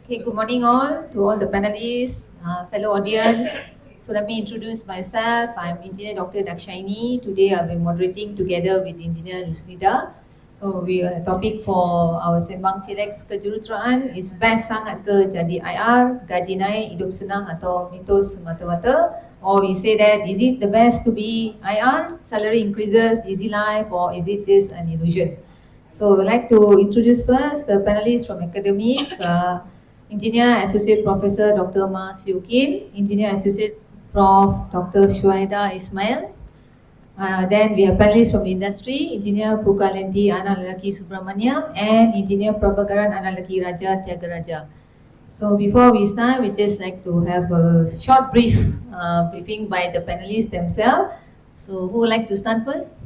Okay, good morning all the panelists, fellow audience. So let me introduce myself. I'm Engineer Dr. Dhakshyani. Today I'll be moderating together with Engineer Rusnida. So topic for our Sembang Chillex Kejuruteraan is best sangat ke jadi IR, gaji naik, hidup senang atau mitos semata-mata. Or we say that, is it the best to be IR, salary increases, easy life, or is it just an illusion? So I'd like to introduce first the panelists from academic. Engineer Associate Professor Dr. Siew, Engineer Associate Prof. Dr. Syuhaida Ismail. Then we have panelists from the industry, Engineer Pukalenthi A Subramaniam and Engineer Prabakaran Rajah Thiagarajah. So before we start, we just like to have a short briefing by the panelists themselves. So who would like to start first?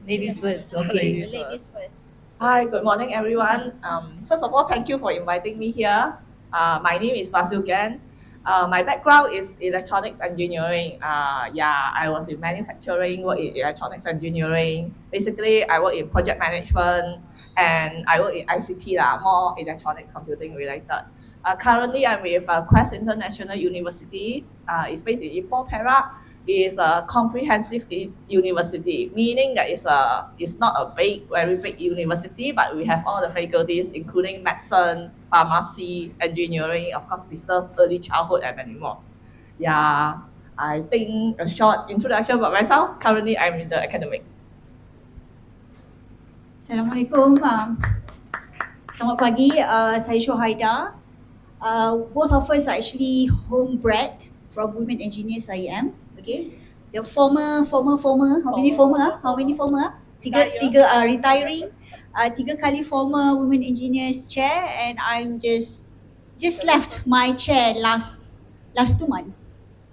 Ladies first, okay. Ladies first. Hi, good morning everyone. First of all, thank you for inviting me here. My name is Kien. My background is electronics engineering. I was in manufacturing, work in electronics engineering. Basically, I work in project management and I work in ICT, more electronics computing related. Currently, I'm with Quest International University. It's based in Ipoh, Perak. Is a comprehensive university, meaning that it's not a very big university, but we have all the faculties, including medicine, pharmacy, engineering, of course, business, early childhood, and many more. Yeah, I think a short introduction about myself. Currently, I'm in the academic. Assalamualaikum. Selamat pagi. Saya Syuhaida. Both of us are actually homebred from Women Engineers IEM. Okay, the former, how many former? Tiga retiring, tiga kali former Women Engineers chair, and I'm just left my chair last 2 months.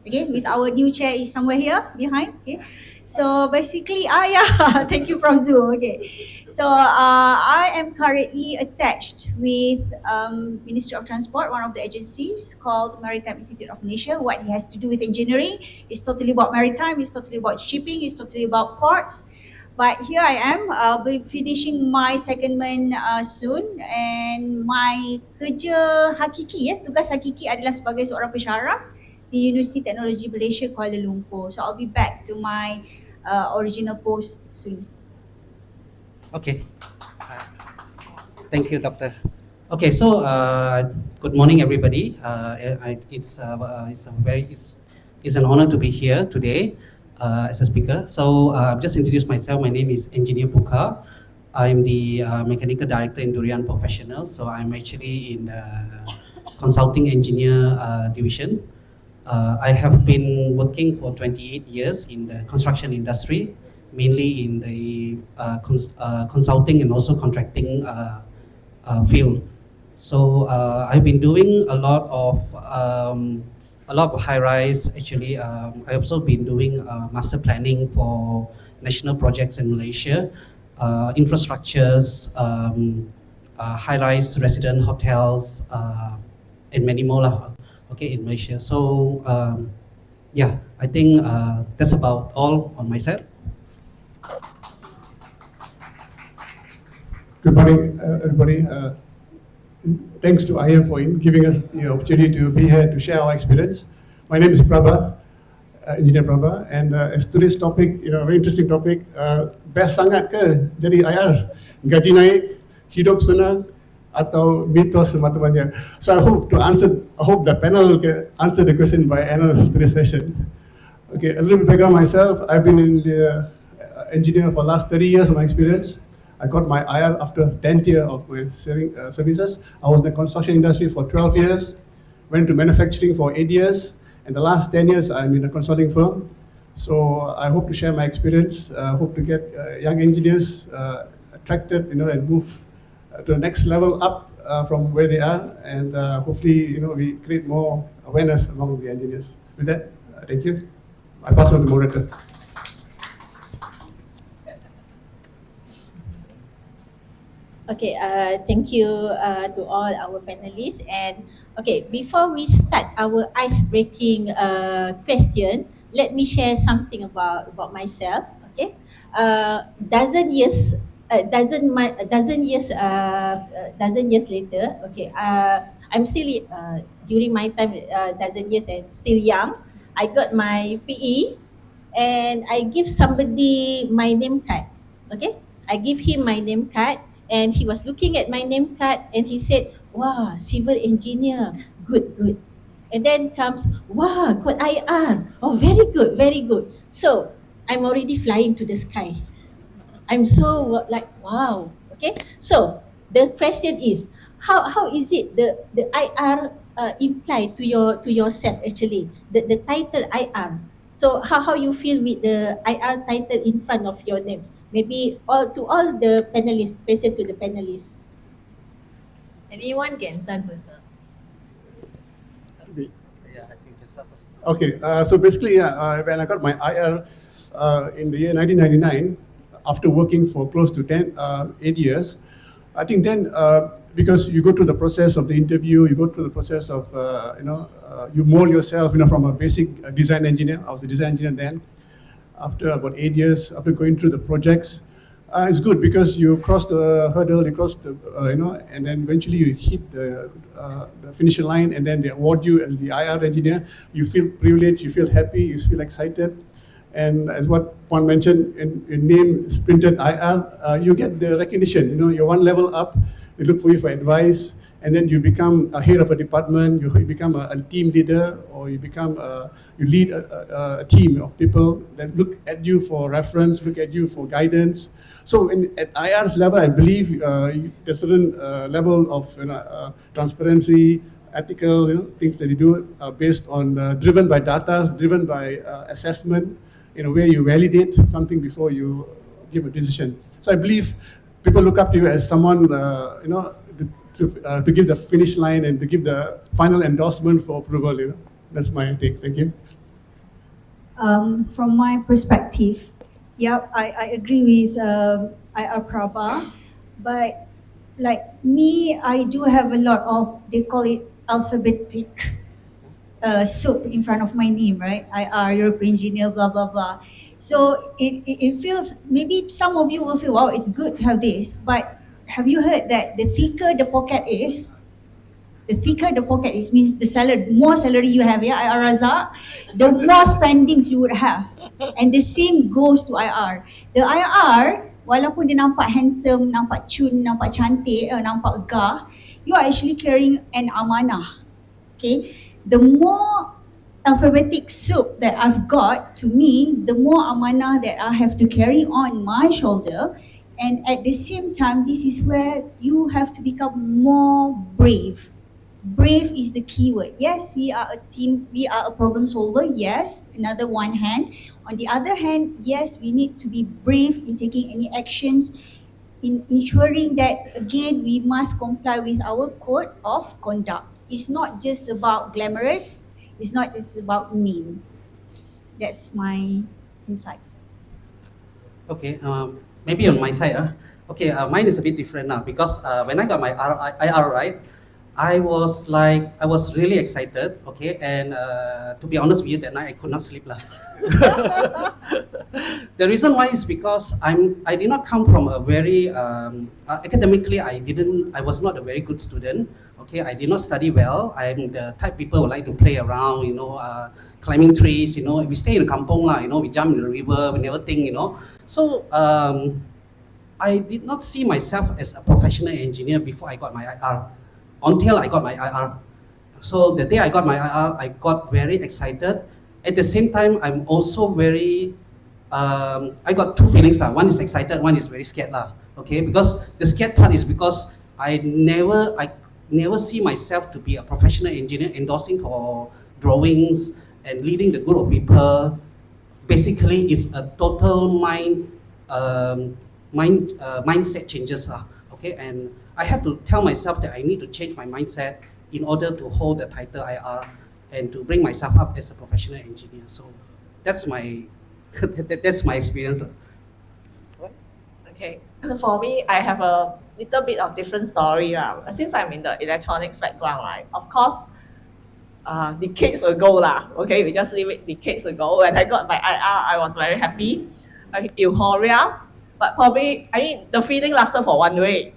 Okay, with our new chair is somewhere here behind. Okay, so basically, thank you from Zoom. Okay, so I am currently attached with Ministry of Transport, one of the agencies called Maritime Institute of Malaysia. What it has to do with engineering is totally about maritime, it's totally about shipping, it's totally about ports. But here I am, I'll be finishing my secondment soon, and my kerja hakiki, tugas hakiki adalah sebagai seorang pensyarah di Universiti Teknologi Malaysia Kuala Lumpur. So I'll be back to my original post soon. Okay. Thank you, Doctor. Okay, so good morning, everybody. It's an honor to be here today as a speaker. So just introduce myself. My name is Engineer Puka. I'm the mechanical director in Durian Professional. So I'm actually in the consulting engineer division. I have been working for 28 years in the construction industry, mainly in the consulting and also contracting field. So I've been doing a lot of high-rise. Actually, I've also been doing master planning for national projects in Malaysia, infrastructures, high-rise resident hotels, and many more. Okay, in Malaysia. So I think that's about all on my side. Good morning, everybody. Thanks to IEM for giving us the opportunity to be here to share our experience. My name is Prabha, Engineer Prabha, and as today's topic, very interesting topic. Best sangat ke jadi IR, gaji naik, hidup senang, atau mitos semata-mata. So I hope the panel can answer the question by end of today's session. Okay, a little bit background myself. I've been in the engineer for the last 30 years of my experience. I got my IR after 10th year of my services. I was in the construction industry for 12 years, went to manufacturing for 8 years, and the last 10 years I'm in a consulting firm. So I hope to share my experience, hope to get young engineers attracted, and move to the next level up from where they are, and hopefully, we create more awareness among the engineers. With that, thank you. I pass on to the moderator. Okay, thank you to all our panelists. And okay, before we start our ice-breaking question, let me share something about myself. Okay, dozen years dozen years later, okay, I'm still during my time, dozen years and still young. I got my PE, and I give somebody my name card. Okay, I give him my name card, and he was looking at my name card, and he said, "Wow, civil engineer, good, good." And then comes, "Wow, got IR. Oh, very good, very good." So I'm already flying to the sky. I'm so like, wow. Okay, so the question is, how is it the IR imply to yourself actually, the title IR? So how you feel with the IR title in front of your names? Maybe all the panelists, present to the panelists. Anyone can start first. Yeah, I think it's first. Okay, so basically, when I got my IR in the year 1999, after working for close to 8 years, I think then because you go through the process of the interview, you go through the process of you mold yourself, from a basic design engineer. I was a design engineer then. After about 8 years, after going through the projects, it's good because you cross the hurdle, you cross the and then eventually you hit the finish line, and then they award you as the IR engineer. You feel privileged, you feel happy, you feel excited. And as what Juan mentioned, in name is printed IR, you get the recognition. You're one level up, they look for you for advice, and then you become a head of a department, you become a team leader, or you lead a team of people that look at you for reference, look at you for guidance. So at IR's level, I believe there's a certain level of transparency, ethical things that you do based on driven by data, driven by assessment, where you validate something before you give a decision. So I believe people look up to you as someone, to give the finish line and to give the final endorsement for approval. That's my take. Thank you. From my perspective, yep, I agree with IR Prabha, but like me, I do have a lot of, they call it alphabetic soup in front of my name, right? IR, European engineer, blah, blah, blah. So it feels, maybe some of you will feel, wow, it's good to have this, but have you heard that the thicker the pocket is, means the more salary you have, yeah, IR Razak, the more spendings you would have. And the same goes to IR. The IR, walaupun dia nampak handsome, nampak cun, nampak cantik, nampak gah, you are actually carrying an amanah. Okay, the more alphabetic soup that I've got, to me, the more amanah that I have to carry on my shoulder. And at the same time, this is where you have to become more brave. Brave is the key word. Yes, we are a team, we are a problem solver, yes, another one hand. On the other hand, yes, we need to be brave in taking any actions, in ensuring that, again, we must comply with our code of conduct. It's not just about glamorous, it's not just about name. That's my insights. Okay, maybe on my side, okay, mine is a bit different now because when I got my IR right, I was really excited, okay, and to be honest with you, that night I could not sleep lah. The reason why is because I did not come from a very academically I was not a very good student. Okay, I did not study well. I'm the type people who like to play around, climbing trees. We stay in kampong lah. We jump in the river. We never think. So I did not see myself as a professional engineer before I got my IR. Until I got my IR. So the day I got my IR, I got very excited. At the same time, I'm also very, I got two feelings lah. One is excited, one is very scared lah. Okay, because the scared part is because I never see myself to be a professional engineer endorsing for drawings and leading the group of people. Basically, it's a total mindset changes lah. Okay, and I have to tell myself that I need to change my mindset in order to hold the title IR and to bring myself up as a professional engineer. So that's my that's my experience. Okay, for me, I have a little bit of different story. Since I'm in the electronics background, right? Of course, decades ago lah. Okay, we just leave it decades ago. When I got my IR, I was very happy, euphoria. but probably, I mean, the feeling lasted for 1 week.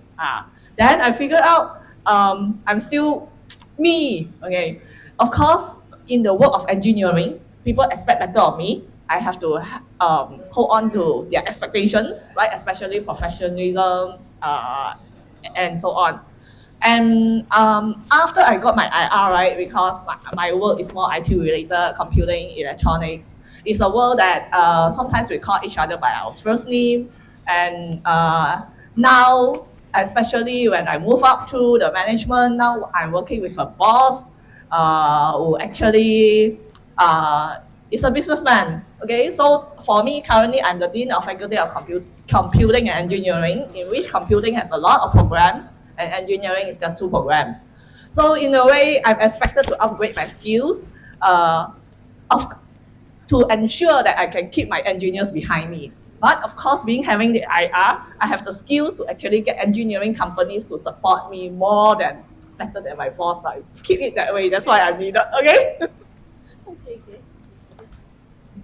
Then I figured out I'm still me, okay? Of course, in the world of engineering, people expect better of me. I have to hold on to their expectations, right? Especially professionalism and so on. And after I got my IR, right, because my work is more IT related, computing, electronics, it's a world that sometimes we call each other by our first name. And now, especially when I move up to the management, now I'm working with a boss who actually is a businessman. Okay, so for me, currently, I'm the Dean of Faculty of Computing and Engineering, in which computing has a lot of programs and engineering is just 2 programs. So in a way, I'm expected to upgrade my skills to ensure that I can keep my engineers behind me. But of course, having the IR, I have the skills to actually get engineering companies to support me better than my boss. I keep it that way. That's why I need it. Okay.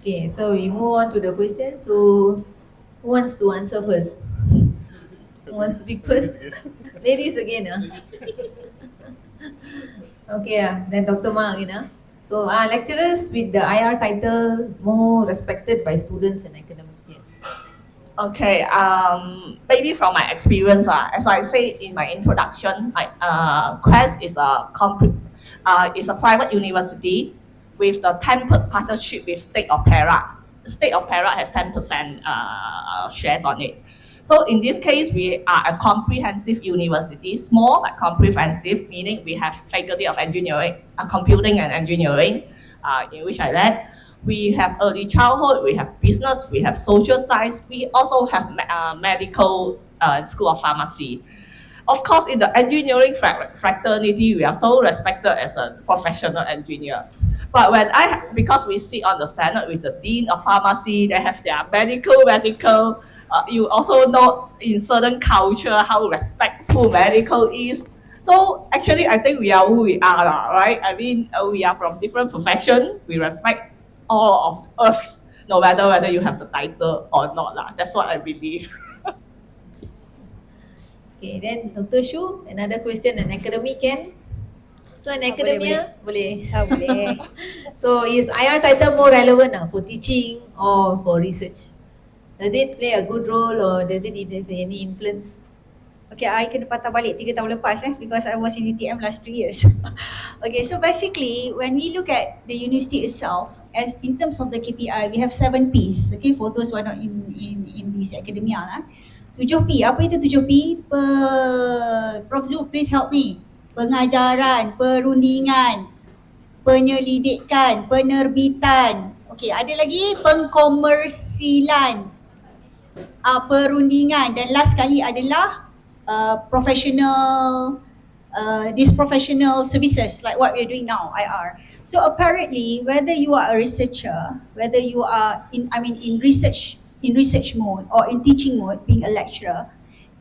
Okay, so we move on to the question. So, who wants to answer first? Who wants to speak first? Ladies again, Okay, then Dr. Ma again, So, are lecturers with the IR title more respected by students and academics? Yes. Okay, maybe from my experience, as I said in my introduction, Quest is a private university with the tempered partnership with State of Perak. State of Perak has 10% shares on it. So in this case, we are a comprehensive university, small but comprehensive, meaning we have Faculty of Engineering, Computing and Engineering, in which I led. We have early childhood, we have business, we have social science, we also have medical school of pharmacy. Of course, in the engineering fraternity, we are so respected as a professional engineer. But because we sit on the Senate with the Dean of Pharmacy, they have their medical, you also know in certain culture how respectful medical is. So actually, I think we are who we are, right? I mean, we are from different professions. We respect all of us, no matter whether you have the title or not. That's what I believe. Okay, then Dr. Shu, another question, an academic can? So in academia, boleh. Boleh. So is IR title more relevant for teaching or for research? Does it play a good role or does it have any influence? Okay, I kena patah balik 3 tahun lepas because I was in UTM last 3 years. Okay, so basically when we look at the university itself, as in terms of the KPI, we have 7 Ps. Okay, for those who are not in this academia 7P. Apa itu 7P? Prof Zul, please help me. Pengajaran, perundingan, penyelidikan, penerbitan. Okay, ada lagi pengkomersilan, perundingan, dan last sekali adalah these professional services like what we're doing now, IR. So apparently, whether you are a researcher, whether you are in research mode or in teaching mode, being a lecturer,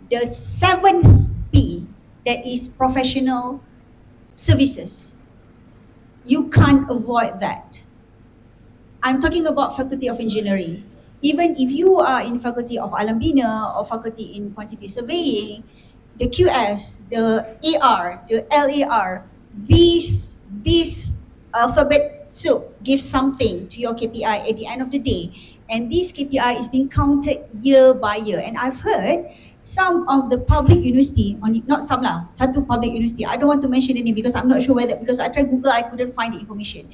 the 7th P, that is professional services, you can't avoid that. I'm talking about Faculty of Engineering. Even if you are in Faculty of Alam Bina or Faculty in Quantity Surveying, the QS, the AR, the LAR, this alphabet soup gives something to your KPI at the end of the day. And this KPI is being counted year by year. And I've heard some of the public university, not some lah, satu public university, I don't want to mention the name because I'm not sure whether, because I tried Google, I couldn't find the information.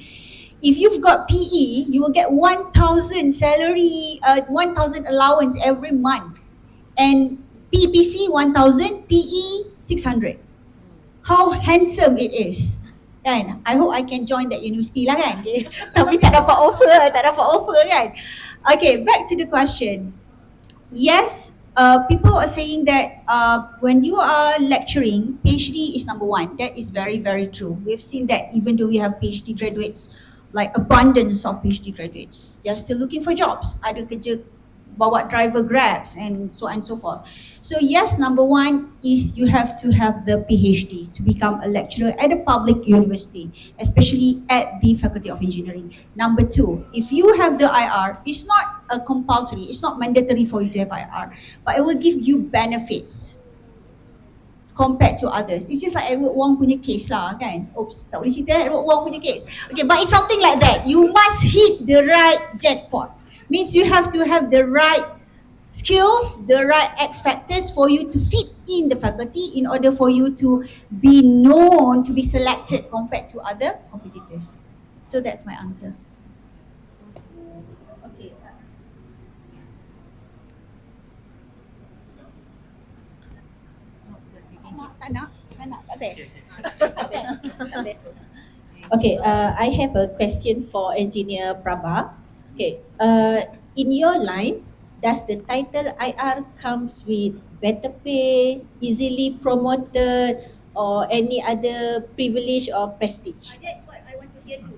If you've got PE, you will get 1,000 salary, 1,000 allowance every month. And PPC 1,000, PE 600. How handsome it is. Kan? I hope I can join that university lah kan. Okay. Tapi tak dapat offer kan. Okay, back to the question. Yes, people are saying that when you are lecturing, PhD is number 1. That is very, very true. We've seen that even though we have PhD graduates, like abundance of PhD graduates, they're still looking for jobs. Ada kerja bawa driver grabs and so on and so forth. So yes, number one is you have to have the PhD to become a lecturer at a public university, especially at the Faculty of Engineering. Number two, if you have the IR, it's not a compulsory, it's not mandatory for you to have IR, but it will give you benefits compared to others. It's just like Edward Wong punya case lah kan. Oops, tak boleh cerita Edward Wong punya case. Okay, but it's something like that. You must hit the right jackpot. Means you have to have the right skills, the right X factors for you to fit in the faculty in order for you to be known, to be selected compared to other competitors. So that's my answer. Okay. Tak nak, tak best. Okay, I have a question for Engineer Prabha. Okay, in your line, does the title IR comes with better pay, easily promoted, or any other privilege or prestige? That's what I want to hear too.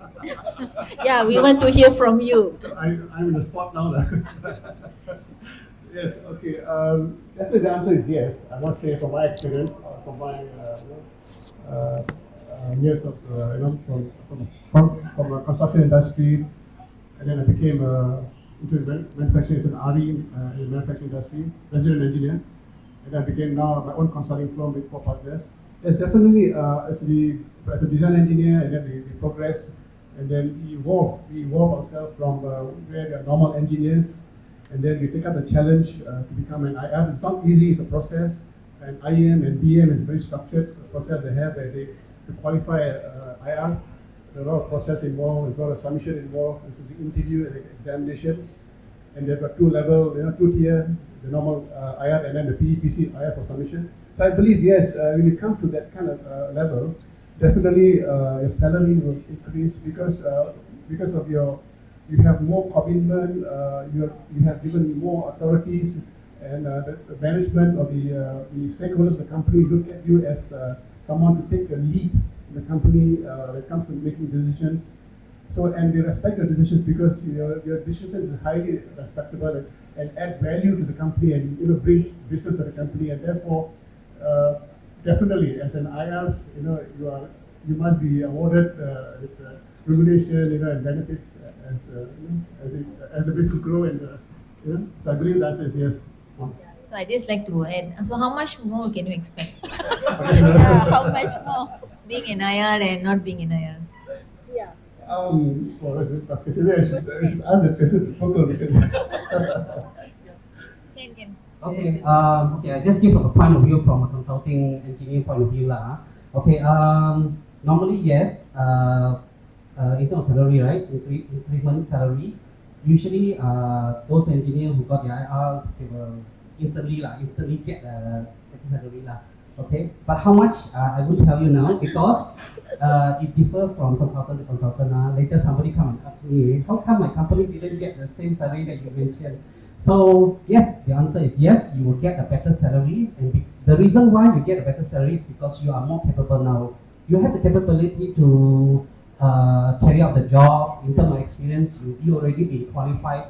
Yeah, we want to hear from you. I'm in the spot now. Yes, okay. Definitely the answer is yes. I must say from my experience, from my years of from a construction industry, and then I became into manufacturing as an RE in the manufacturing industry, resident engineer, and I became now my own consulting firm with 4 partners. Yes, definitely as a design engineer, and then we progress, and then we evolve ourselves from where we are normal engineers, and then we take up the challenge to become an IR. It's not easy, it's a process, and IEM and BM is a very structured process they have where they to qualify IR. There's a lot of process involved, there's a lot of submission involved, this is the interview and the examination, and they've got 2 level, 2 tier, the normal IR and then the PEPC IR for submission. So I believe yes, when you come to that kind of level, definitely your salary will increase because of you have more commitment, you have given more authorities, and the management or the stakeholders of the company look at you as someone to take the lead in the company when it comes to making decisions. So, and they respect your decisions because your decisions is highly respectable and add value to the company and brings business to the company, and therefore definitely as an IR, you must be awarded with remuneration, and benefits as the business grow, and so I believe the answer is yes. So I just like to add. So how much more can you expect? Yeah, how much more? Being an IR and not being an IR. Yeah. Well, that's a tough question. I should ask the question to Punggol. Can. Okay, okay, I just give a point of view from a consulting engineer point of view lah. Okay, normally yes, in terms of salary, right, increment salary, usually those engineers who got the IR, they will instantly get better salary lah. Okay, but how much I won't tell you now because it differs from consultant to consultant. Later somebody come and ask me, how come my company didn't get the same salary that you mentioned? So yes, the answer is yes, you will get a better salary, and the reason why you get a better salary is because you are more capable now. You have the capability to carry out the job. In terms of experience, you already been qualified.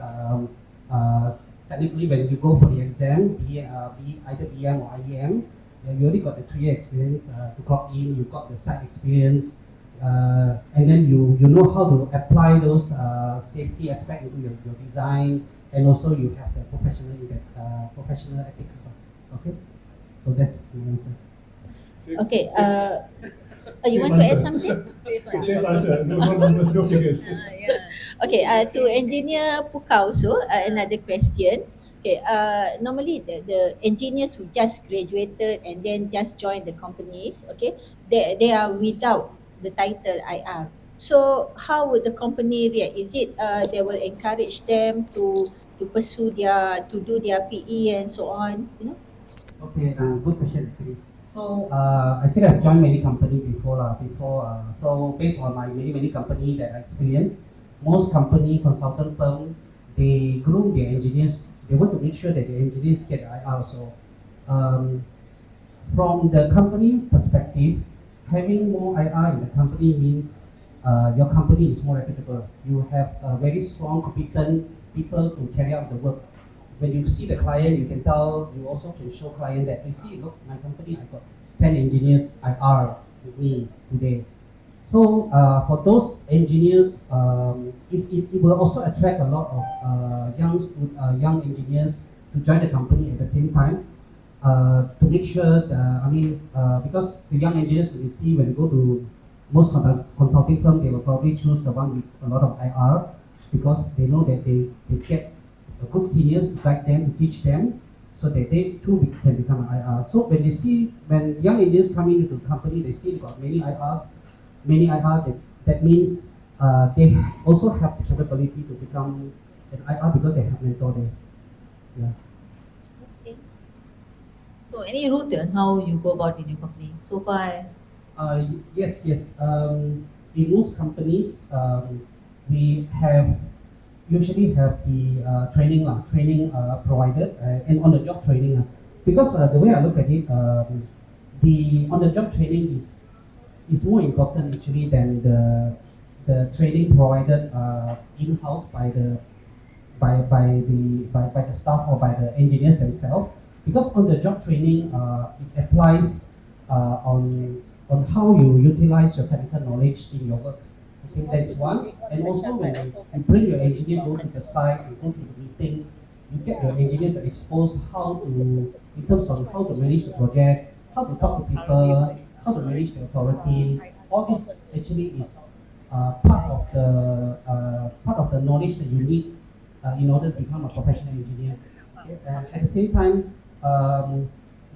Technically, when you go for the exam, either BM or IEM, you already got the 3-year experience to clock in. You got the site experience, and then you know how to apply those safety aspect into your design. And also you have the professional ethics. Okay, so that's my answer. Okay, you want to add something? Safe Same answer. No numbers, no figures. Yeah. Okay, to Engineer Puka also, another question. Okay, normally the engineers who just graduated and then just joined the companies, okay, they are without the title IR. So how would the company react? Is it they will encourage them to pursue to do their PE and so on? Okay, good question actually. So actually I've joined many companies before. So based on my many company that I experienced, most company consultant firm, they groom their engineers. They want to make sure that the engineers get IR. So from the company perspective, having more IR in the company means your company is more reputable. You have very strong, competent people to carry out the work. when you see the client, you can tell, you also can show client that, you see, look, my company, I got 10 engineers IR with me today. So for those engineers, it will also attract a lot of young engineers to join the company at the same time, to make sure that, because the young engineers, when you go to most consulting firms, they will probably choose the one with a lot of IR, because they know that they get good seniors to guide them, to teach them, so that they too can become an IR. So when young engineers come into the company, they see they've got many IR, that means they also have the capability to become an IR because they have mentor there. Yeah. So any route on how you go about in your company so far? Yes. In most companies, we usually have the training provided, and on-the-job training. Because the way I look at it, the on-the-job training is more important actually than the training provided in-house by the staff or by the engineers themselves. Because on-the-job training it applies on how you utilize your technical knowledge in your work. Okay, that's one. And also when you bring your engineer go to the site, you go to the meetings, you get your engineer to expose in terms of how to manage the project, how to talk to people, how to manage the authority. All this actually is part of the knowledge that you need in order to become a professional engineer. Okay? At the same time,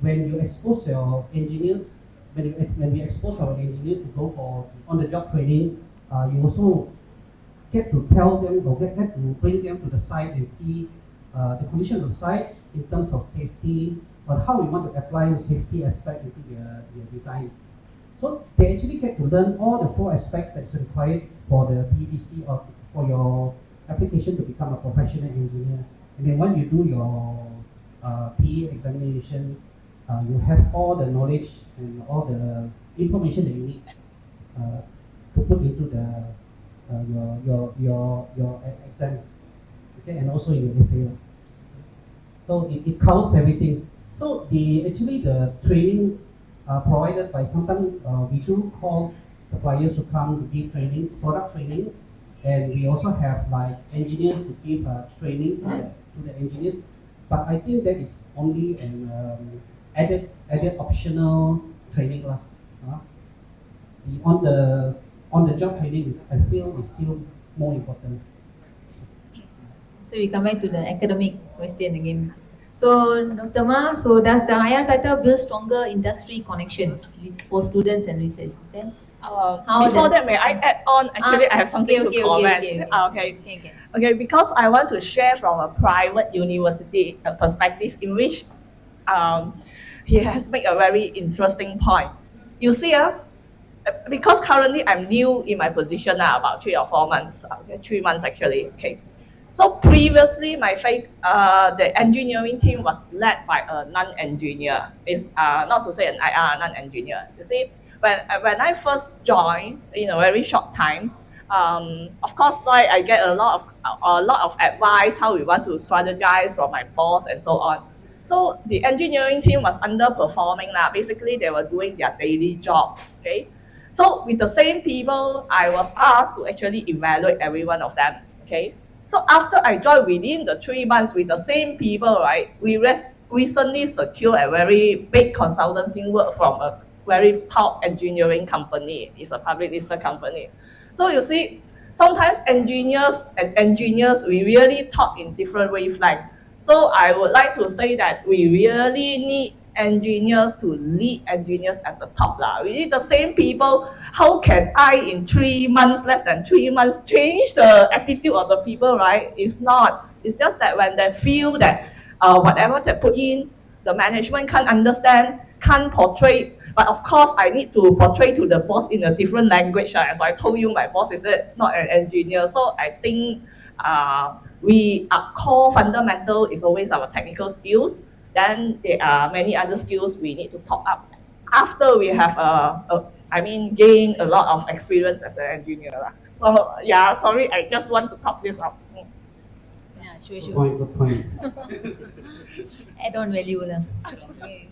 when you expose your engineers, when we expose our engineer to go for on-the-job training, you also get to tell them or get to bring them to the site and see the condition of the site in terms of safety, or how we want to apply the safety aspect into their design. So they actually get to learn all the 4 aspects that's required for the PVC or for your application to become a professional engineer. And then when you do your PE examination, you have all the knowledge and all the information that you need to put into your exam, okay, and also in your essay. So it covers everything. So the training provided by, sometimes we do call suppliers to come to give trainings, product training, and we also have like engineers to give training to the engineers. But I think that is only an added optional training lah. The on-the-job training I feel is still more important. So we come back to the academic question again. So Dr. Ma, so does the IR title build stronger industry connections for students and research? Is there? Before that, may I add on? Actually, I have something to comment. Okay, because I want to share from a private university perspective in which he has made a very interesting point. You see, because currently I'm new in my position now, about 3 or 4 months, 3 months actually. Okay, so previously the engineering team was led by a non-engineer. It's not to say an IR non-engineer. You see, when I first joined in a very short time, of course, like I get a lot of advice how we want to strategize from my boss and so on. So the engineering team was underperforming now. Basically, they were doing their daily job. Okay, so with the same people, I was asked to actually evaluate every one of them. Okay, so after I joined within the 3 months with the same people, right, we recently secured a very big consultancy work from a very top engineering company. It's a public listed company. So you see, sometimes engineers, we really talk in different wavelengths. So I would like to say that we really need engineers to lead engineers at the top. We need the same people. How can I, in 3 months, less than 3 months, change the attitude of the people, right? It's not. It's just that when they feel that whatever they put in, the management can't understand, can't portray. But of course, I need to portray to the boss in a different language. As I told you, my boss is not an engineer. So I think our core fundamental is always our technical skills. Then there are many other skills we need to top up after we have gain a lot of experience as an engineer. So yeah, sorry, I just want to top this up. Yeah, sure, Good sure. point, good point. Add on value lah. Okay.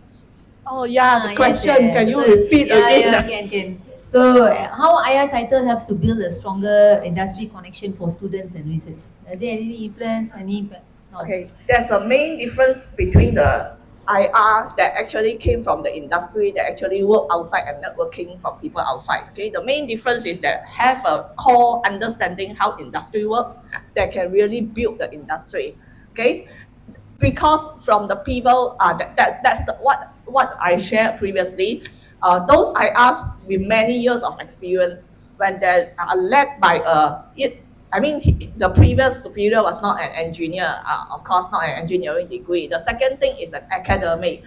Oh yeah, the Yes, question. yes. Can you So, repeat again? Yeah, can. So, how IR title helps to build a stronger industry connection for students and research? Does it any influence? No. Okay, there's a main difference between the IR that actually came from the industry that actually work outside and networking from people outside. Okay, the main difference is that have a core understanding how industry works that can really build the industry. Okay, because from the people that's what I shared previously. Those IRs with many years of experience when they are led by the previous superior was not an engineer, of course not an engineering degree. The second thing is an academic.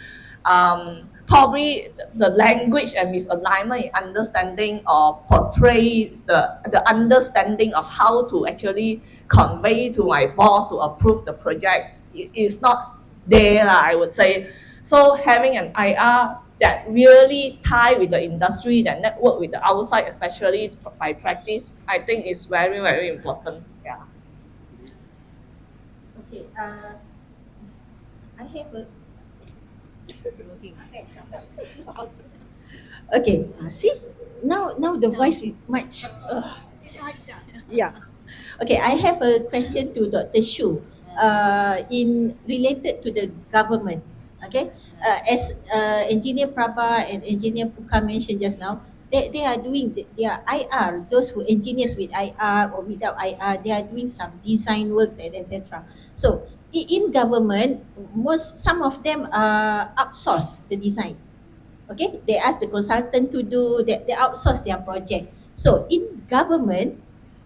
Probably the language and misalignment in understanding or portray the understanding of how to actually convey to my boss to approve the project is not there, I would say. So having an IR that really tie with the industry, that network with the outside, especially by practice, I think is very, very important. Yeah. Okay, I have a okay, see now the voice much yeah. Okay, I have a question to Dr. Shu in related to the government. Okay, as Engineer Prabha and Engineer Puka mentioned just now, they are doing their IR. Those who engineers with IR or without IR, they are doing some design works and etc. So in government, some of them outsource the design. Okay, they ask the consultant to do that. They outsource their project. So in government,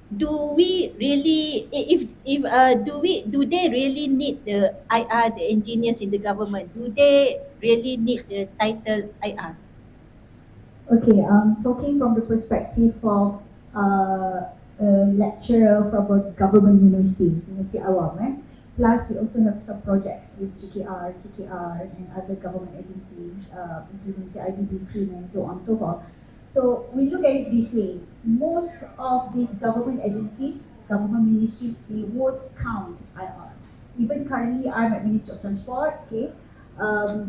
do we really do they really need the IR, the engineers in the government? Do they really need the title IR? Okay, talking from the perspective of a lecturer from a government university awam, plus we also have some projects with GKR, KKR and other government agencies, including CIDB, Kien and so on and so forth. So we look at it this way, most of these government agencies, government ministries, they won't count IR. Even currently, I'm at Ministry of Transport, okay,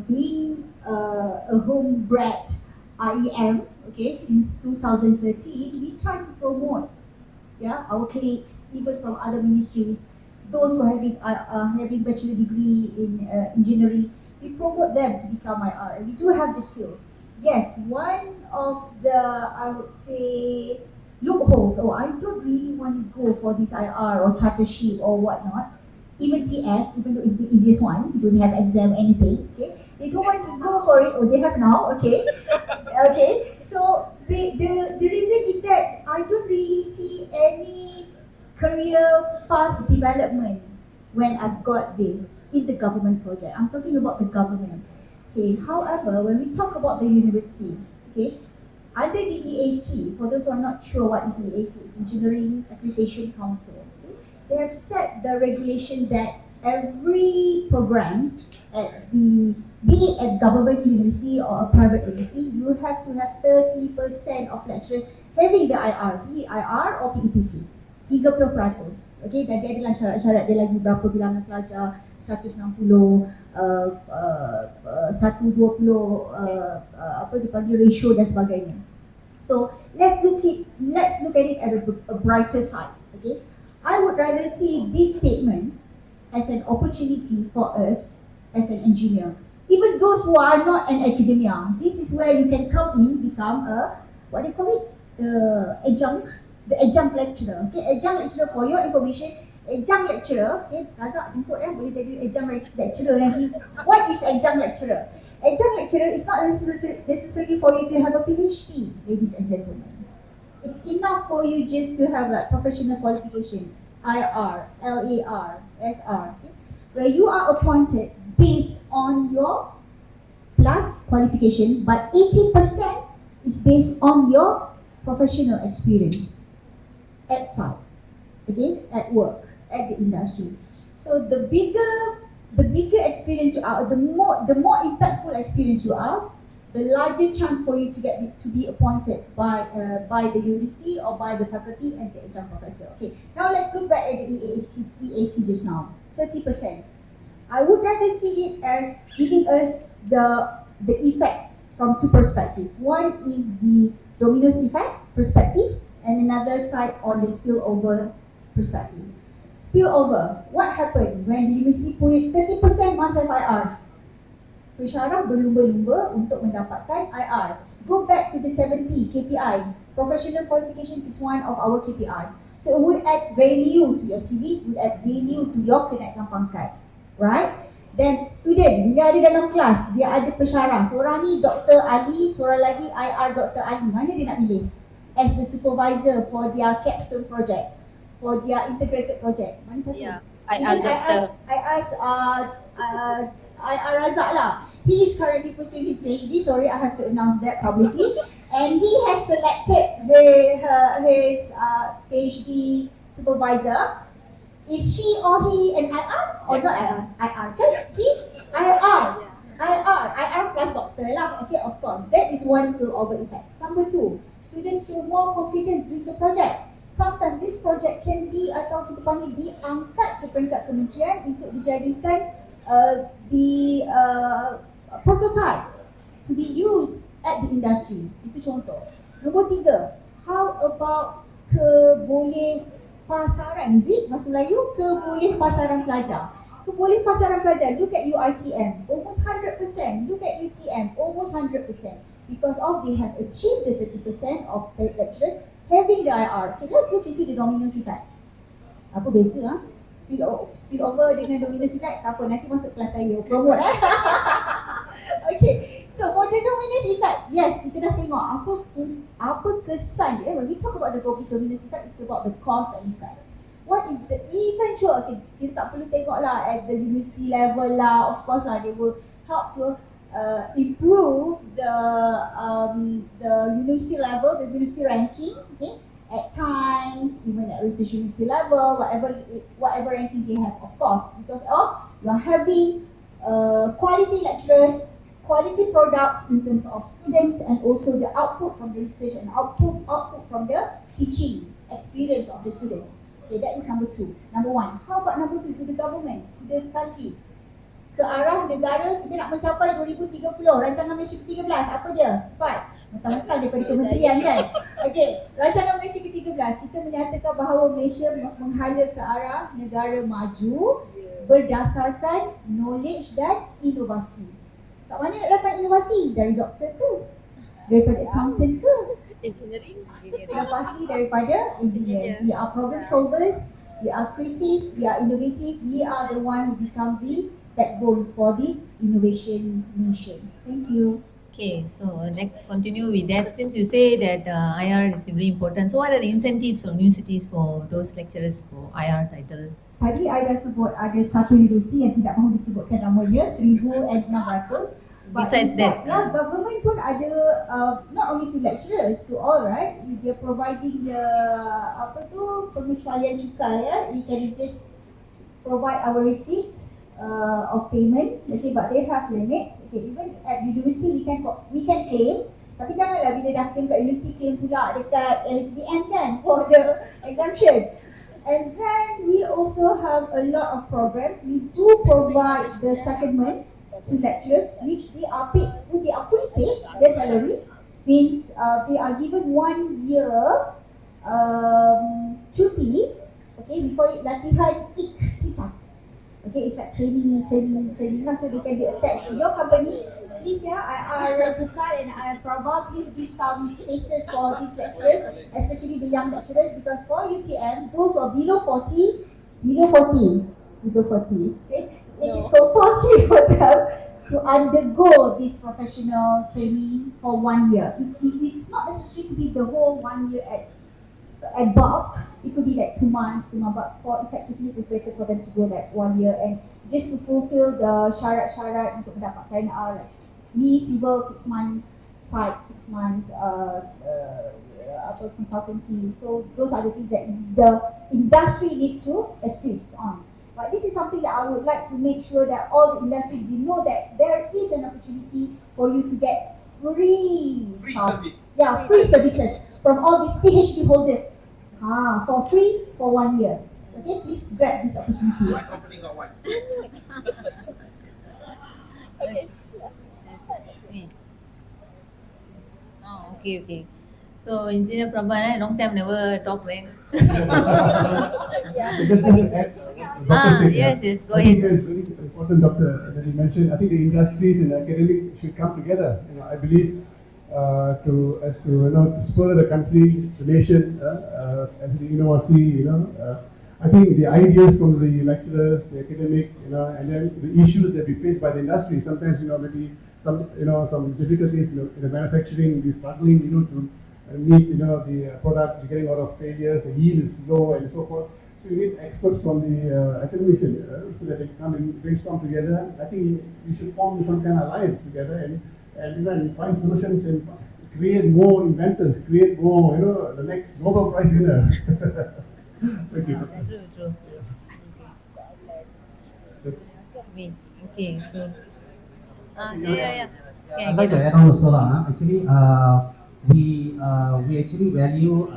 being a home-bred IEM, okay, since 2013, we try to promote, our colleagues, even from other ministries, those who are having bachelor degree in engineering, we promote them to become IR, and we do have the skills. Yes, one of the, I would say, loopholes, I don't really want to go for this IR or chartership or whatnot, even TS, even though it's the easiest one, you don't have exam, anything, okay? They don't want to go for it, or they have now, okay? Okay, so the reason is that I don't really see any career path development when I've got this in the government project. I'm talking about the government. Okay, however, when we talk about the university, okay, under the EAC, for those who are not sure what is the EAC, it's Engineering Accreditation Council. Okay, they have set the regulation that every programs at be it at government university or a private university, you have to have 30% of lecturers having the IR, be it IR or PEPC. 30%. Okay, dan dia adalah syarat-syarat dia lagi berapa bilangan pelajar, 160, 120, apa dipanggil ratio dan sebagainya. So let's look at it at a brighter side. Okay, I would rather see this statement as an opportunity for us as an engineer. Even those who are not in academia, this is where you can come in, become a, what do you call it? The adjunct lecturer. Okay, adjunct lecturer, for your information, adjunct lecturer, okay, Razak jemput boleh jadi adjunct lecturer nanti. What is adjunct lecturer? Adjunct lecturer is not necessarily for you to have a PhD, ladies and gentlemen. It's enough for you just to have like professional qualification, IR, LAR, SR, okay, where you are appointed based on your plus qualification, but 80% is based on your professional experience at site, okay, at work, at the industry. So the bigger experience you are, the more impactful experience you are, the larger chance for you to get to be appointed by the university or by the faculty as the adjunct professor. Okay, now let's look back at the EAC just now. 30%. I would rather see it as giving us the effects from two perspectives. One is the dominoes effect perspective, and another side on the spillover perspective. Spillover, what happened when the university put 30% must have IR? Pensyarah berlumba-lumba untuk mendapatkan IR. Go back to the 7P KPI. Professional qualification is one of our KPIs. So it will add value to your CVs, will add value to your kenaikan pangkat. Right? Then student, bila ada dalam kelas, dia ada pensyarah. Seorang ni Dr. Ali, seorang lagi IR Dr. Ali. Mana dia nak pilih? As the supervisor for their capstone project, for their integrated project. Mana satu? Yeah, IR Doctor. I ask IR Razak lah. He is currently pursuing his PhD. Sorry, I have to announce that publicly. And he has selected his PhD supervisor. Is she or he an IR or not IR? IR kan? See? IR plus doctor lah. Okay, of course. That is one spillover effect. Number two, students feel more confident doing the projects. Sometimes this project can be atau kita panggil diangkat ke peringkat kementerian untuk dijadikan the prototype to be used at the industry. Itu contoh. Nombor tiga, how about pasaran, is it? Bahasa Melayu, pasaran pelajar. Pasaran pelajar, look at UiTM, almost 100%. Look at UTM, almost 100%. Because of they have achieved the 30% of lecturers having the IR. Okay, let's look into the dominance effect. Apa beza lah? Spill over dengan dominance effect, tak apa, nanti masuk kelas saya, promote Okay, so for the dominance effect, yes, kita dah tengok apa kesan dia. When we talk about the dominance effect, it's about the cause and effect. What is the eventual, okay, kita tak perlu tengok lah at the university level lah, of course lah, they will help to improve the university level, the university ranking, okay, at times, even at research university level, whatever ranking they have, of course, because of you are having quality lecturers, quality products in terms of students, and also the output from the research and output from the teaching experience of the students. Okay, that is number two. Number one. How about number two? To the government, to the country. Ke arah negara, kita nak mencapai 2030, rancangan Malaysia ke-13, apa dia? Cepat. Mentang-mentang daripada kementerian kan? Okay, rancangan Malaysia ke-13, kita menyatakan bahawa Malaysia menghala ke arah negara maju berdasarkan knowledge dan inovasi. Kat mana nak datang inovasi? Dari doktor ke? Daripada accountant ke? Engineering. Sudah pasti daripada engineers. We are problem solvers, we are creative, we are innovative, we are the one who become the backbones for this innovation nation. Thank you. Okay, so let's continue with that. Since you say that IR is very important, so what are the incentives of universities for those lecturers for IR title? Tadi I dah sebut ada satu universiti yang tidak mahu disebutkan namanya, 1,600. Besides that, yeah, government pun ada not only to lecturers, to all, right? We are providing the pengecualian cukai, ya. We can just provide our receipt of payment, okay, but they have limits. Okay, even at university we can claim, tapi janganlah bila dah claim kat university claim pula dekat LHDN kan for the exemption. And then we also have a lot of programs. We do provide the secondment to lecturers, which they are paid, they are fully paid. Their salary means they are given 1 year cuti. Okay, we call it latihan ikhtisas. Okay, it's like training lah, so they can be attached to your company. Please, yeah, IR Pukal and IR Prabha, please give some spaces for these lecturers, especially the young lecturers, because for UTM, those who are below 40, okay, it is compulsory for them to undergo this professional training for 1 year. It's not necessary to be the whole 1 year at bulk. It could be like 2 months, but for effectiveness, it's better for them to go like 1 year and just to fulfill the syarat-syarat untuk mendapatkan like me civil 6 months, site 6 months, consultancy. So those are the things that the industry need to assist on. But this is something that I would like to make sure that all the industries, they know that there is an opportunity for you to get free Free stuff. service. Yeah, free services from all these PhD holders. For free for 1 year. Okay, please grab this opportunity. My company got one. Oh, okay. So Engineer Prabha, long time never talk, right? Just to add, Doctor said, yes, go I think ahead. it's very important, Doctor, that you mentioned. I think the industries and academic should come together. I believe to spur the country, the nation, as the university. I think the ideas from the lecturers, the academic, and then the issues that we face by the industry. Sometimes, maybe some difficulties, in the manufacturing, the struggling, to meet, the product, getting a lot of failures, the yield is low, and so forth. So you need experts from the academician, so that they come and brainstorm together. I think we should form some kind of alliance together and find solutions and create more inventors, create more, the next Nobel Prize winner. Thank you. True. That's Okay, so yeah. I'd like to add on also actually we actually value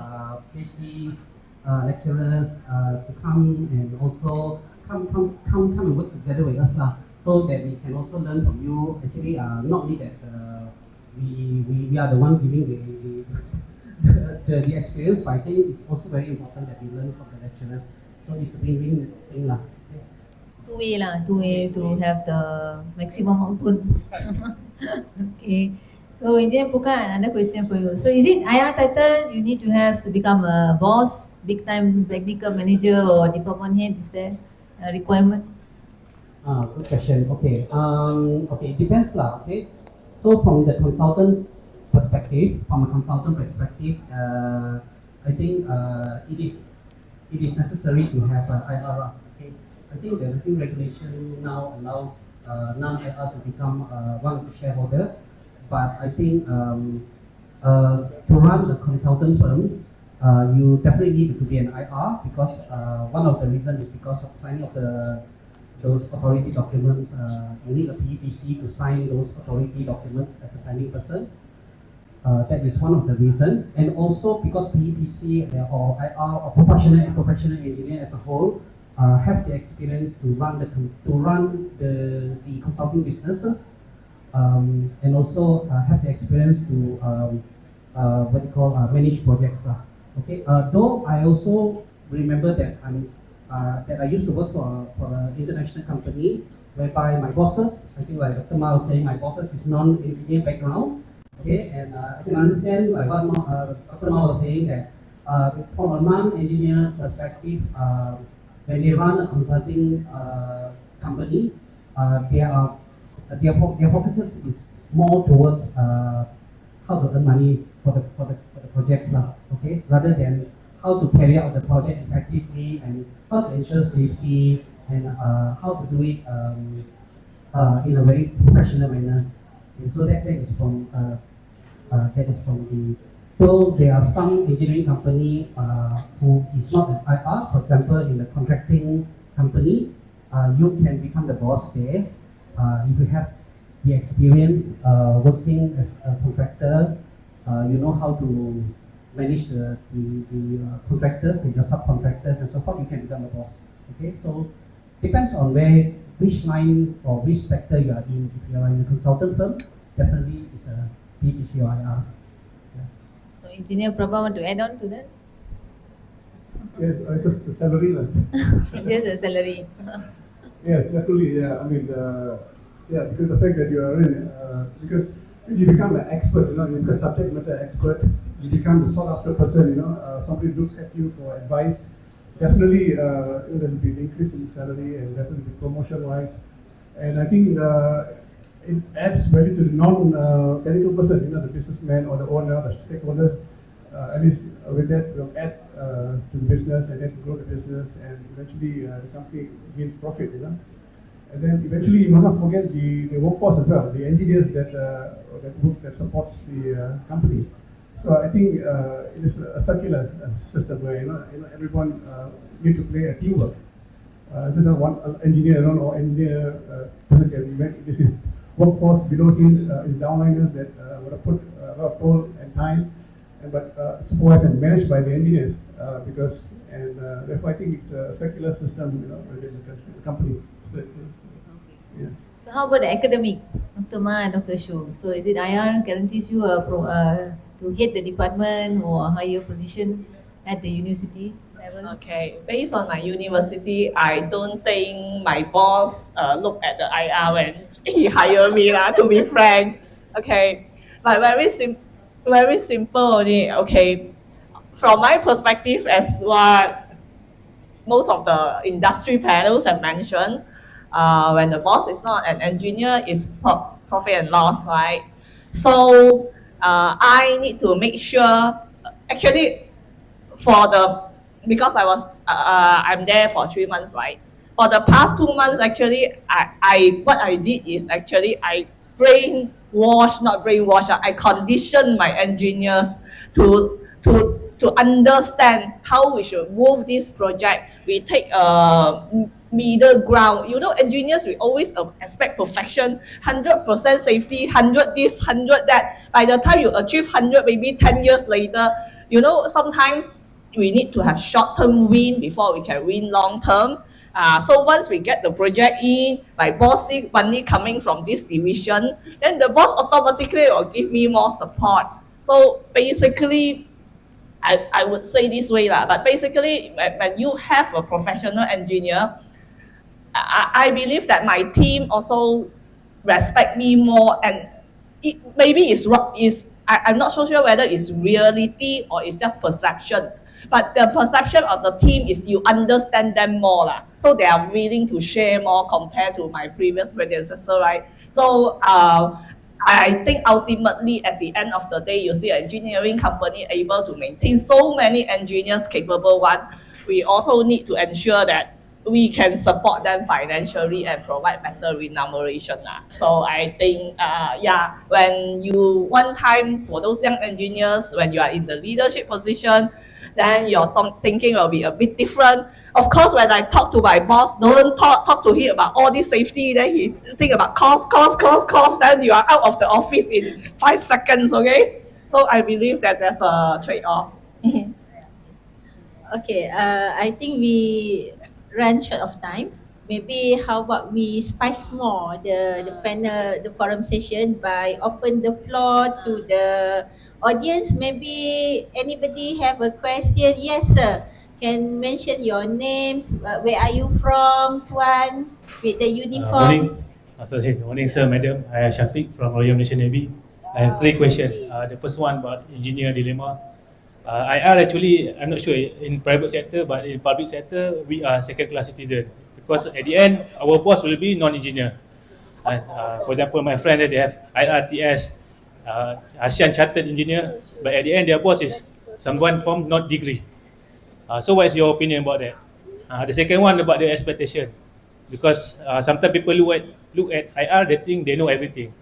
PhDs, lecturers to come and also come and work together with us so that we can also learn from you. Actually, not only that we are the one giving the experience, but I think it's also very important that we learn from the lecturers. So it's a win-win thing Two-way to have the maximum output. Okay. So Engineer Puka, another question for you. So is it IR title you need to have to become a boss, big time technical manager or department head? Is there a requirement? Good question. Okay. It depends Okay. So from a consultant perspective, I think it is necessary to have IR. Okay. I think the new regulation now allows non-IR to become one of the shareholder, but I think to run a consultant firm, you definitely need to be an IR because one of the reasons is because of signing of those authority documents. You need a PEPC to sign those authority documents as a signing person. That is one of the reasons, and also because PEPC or IR or professional engineer as a whole have the experience to run the consulting businesses, and also have the experience to manage projects Okay. Though I also remember that I used to work for an international company whereby my bosses, I think like Dr. Ma was saying, my bosses is non-engineer background. Okay, and I can understand like what Dr. Ma was saying that from a non-engineer perspective, when they run a consulting company, their focus is more towards how to earn money for the projects okay, rather than how to carry out the project effectively and how to ensure safety and how to do it in a very professional manner. Okay, so that is from the. So there are some engineering company who is not an IR. For example, in the contracting company, you can become the boss there if you have the experience working as a contractor. You know how to manage the contractors, your subcontractors, and so forth. You can become a boss. Okay, so depends on which line or which sector you are in. If you are in a consultant firm, definitely it's a PPC or IR. So Engineer Prabha want to add on to that? yes, just the salary. Just the salary. Yes, definitely. Yeah, I mean, because the fact that you are in, because when you become an expert, you become a subject matter expert, you become the sought after person. Somebody looks at you for advice. Definitely, there will be an increase in salary and definitely promotion wise. And I think it adds value to the non-technical person, the businessman or the owner, the stakeholders. At least with that, will add to the business and then grow the business, and eventually the company gains profit. And then eventually you must not forget the workforce as well, the engineers that supports the company. So I think it is a circular system where everyone need to play a teamwork. Just not one engineer alone or engineer person can make this is workforce below him, his downliners that would have put a lot of toll and time, but supervised and managed by the engineers therefore I think it's a circular system, within the company. Yeah. So how about the academic, Dr. Ma and Dr. Shu? So is it IR guarantees you to head the department or a higher position at the university level? Okay, based on my university, I don't think my boss look at the IR when he hired me lah, to be frank. Okay, but very simple only. Okay, from my perspective, as what most of the industry panels have mentioned, when the boss is not an engineer, it's profit and loss, right? So I need to make sure, actually, because I'm there for 3 months, right? For the past 2 months, actually, what I did is actually I I conditioned my engineers to understand how we should move this project. We take a middle ground. Engineers, we always expect perfection, 100% safety, 100 this, 100 that. By the time you achieve 100, maybe 10 years later, sometimes we need to have short-term win before we can win long-term. So once we get the project in, my boss see money coming from this division, then the boss automatically will give me more support. So basically, I would say this way lah, but basically when you have a professional engineer, I believe that my team also respect me more, and I'm not so sure whether it's reality or it's just perception. But the perception of the team is you understand them more lah. So they are willing to share more compared to my previous predecessor, right? So I think ultimately at the end of the day, you see an engineering company able to maintain so many engineers capable one. We also need to ensure that we can support them financially and provide better remuneration. So I think, when you one time for those young engineers, when you are in the leadership position, then your thinking will be a bit different. Of course, when I talk to my boss, don't talk to him about all this safety, then he think about cost, then you are out of the office in 5 seconds, okay? So I believe that there's a trade-off. Okay, I think we run short of time. Maybe how about we spice more the panel, the forum session by open the floor to the audience. Maybe anybody have a question? Yes, sir. Can mention your names. Where are you from, Tuan? With the uniform. Morning, sir, madam. I am Shafiq from Royal Malaysian Navy. I have 3 questions. The first one about engineer dilemma. IR actually, I'm not sure in private sector, but in public sector, we are second-class citizen because at the end, our boss will be non-engineer. For example, my friend they have IRTS, ASEAN Chartered Engineer, but at the end, their boss is someone from not degree. So what is your opinion about that? The second one about the expectation, because sometimes people look at IR, they think they know everything.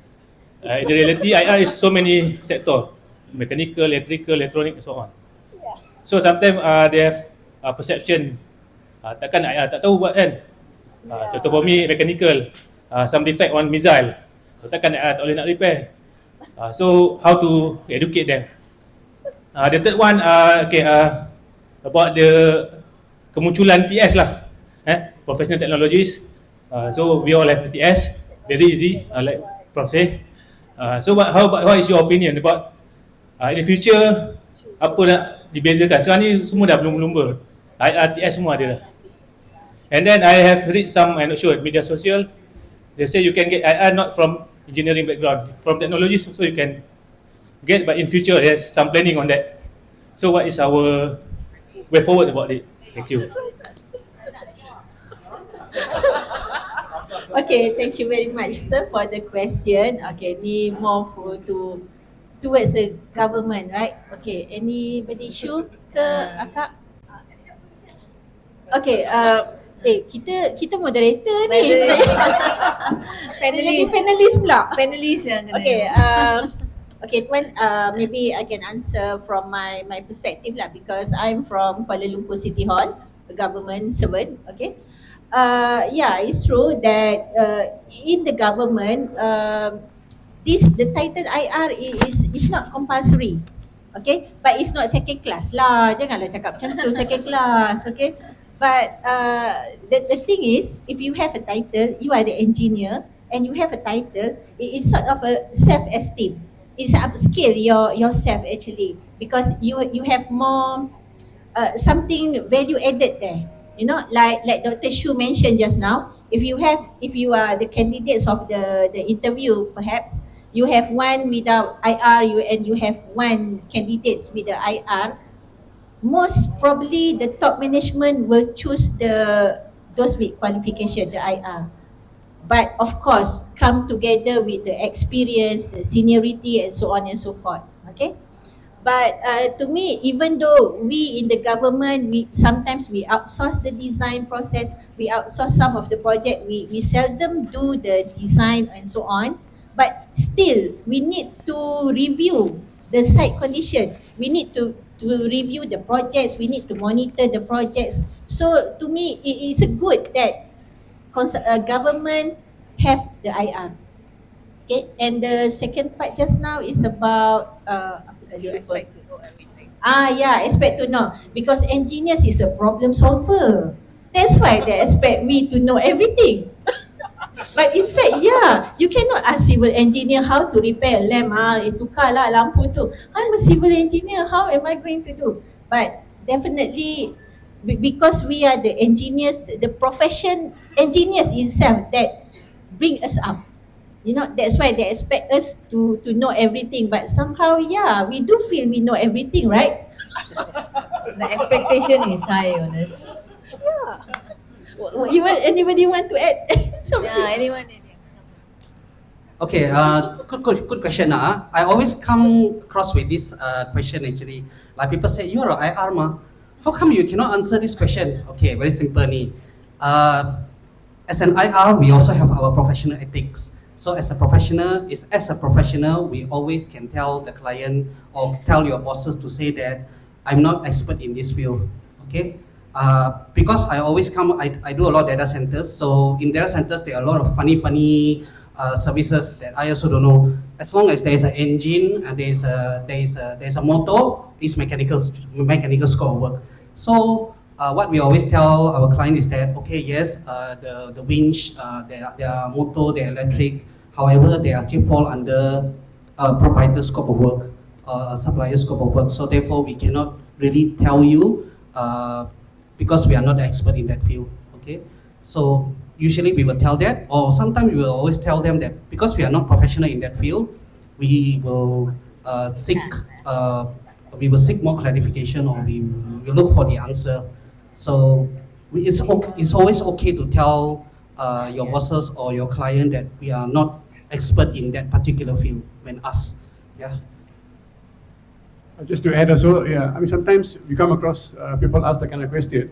In reality, IR is so many sectors. Mechanical, electrical, electronic, and so on. So sometimes they have perception, takkan tak tahu buat kan. Contoh for me, mechanical, some defect on missile, so takkan tak boleh nak repair. So how to educate them? The third one, about the kemunculan TS lah, professional technologies. So we all have TS, very easy, like Prof say. So what is your opinion about in the future, apa nak dibezakan? Sekarang ni semua dah berlumba-lumba, IRTS semua ada dah. And then I have read some, I'm not sure, media social, they say you can get IR not from engineering background, from technology, so you can get, but in future there's some planning on that. So what is our way forward about it? Thank you. Okay, thank you very much, sir, for the question. Okay, ni more towards the government, right? Okay, anybody Shu ke Akak? Okay, kita moderator ni. Panelist pula. Panelist yang kena. Okay, okay, Tuan, maybe I can answer from my perspective lah, because I'm from Kuala Lumpur City Hall, a government servant. Okay, yeah, it's true that in the government, the title IR is not compulsory. Okay, but it's not second class lah. Janganlah cakap macam tu, second class. Okay, but the thing is, if you have a title, you are the engineer and you have a title, it is sort of a self-esteem. It's upskill yourself actually, because you have more something value added there. You know, like Dr. Shu mentioned just now, if you are the candidates of the interview, perhaps you have one without IR, and you have one candidates with the IR, most probably the top management will choose those with qualification, the IR. But of course, come together with the experience, the seniority, and so on and so forth. Okay. But to me, even though we in the government, sometimes we outsource the design process, we outsource some of the project, we seldom do the design and so on. But still, we need to review the site condition. We need to review the projects. We need to monitor the projects. So to me, it is good that government have the IR. Okay, and the second part just now is about You expect to know everything. Yeah, expect to know, because engineers is a problem solver. That's why they expect me to know everything. But in fact, yeah, you cannot ask civil engineer how to repair a lamp. Tukarlah lampu tu. I'm a civil engineer, how am I going to do? But definitely, because we are the engineers, the profession engineers itself that bring us up. You know, that's why they expect us to know everything. But somehow, yeah, we do feel we know everything, right? The expectation is high, honest. Yeah. Anybody want to add something? Yeah, anyone? Okay, good question. I always come across with this question actually. Like people say, you're an IR ma. How come you cannot answer this question? Okay, very simple ni. As an IR, we also have our professional ethics. So as a professional, we always can tell the client or tell your bosses to say that I'm not expert in this field. Okay. Because I always I do a lot of data centers. So in data centers, there are a lot of funny services that I also don't know. As long as there is an engine and there is a motor, it's mechanical scope of work. So what we always tell our client is that okay, yes, the winch, their motor, their electric, however, they actually fall under proprietor scope of work, supplier scope of work. So therefore, we cannot really tell you because we are not the expert in that field. Okay, so usually we will tell that, or sometimes we will always tell them that because we are not professional in that field, we will seek more clarification, or we will look for the answer. So it's always okay to tell your bosses or your client that we are not expert in that particular field when asked. Yeah. Just to add also, yeah, I mean sometimes we come across people ask that kind of question,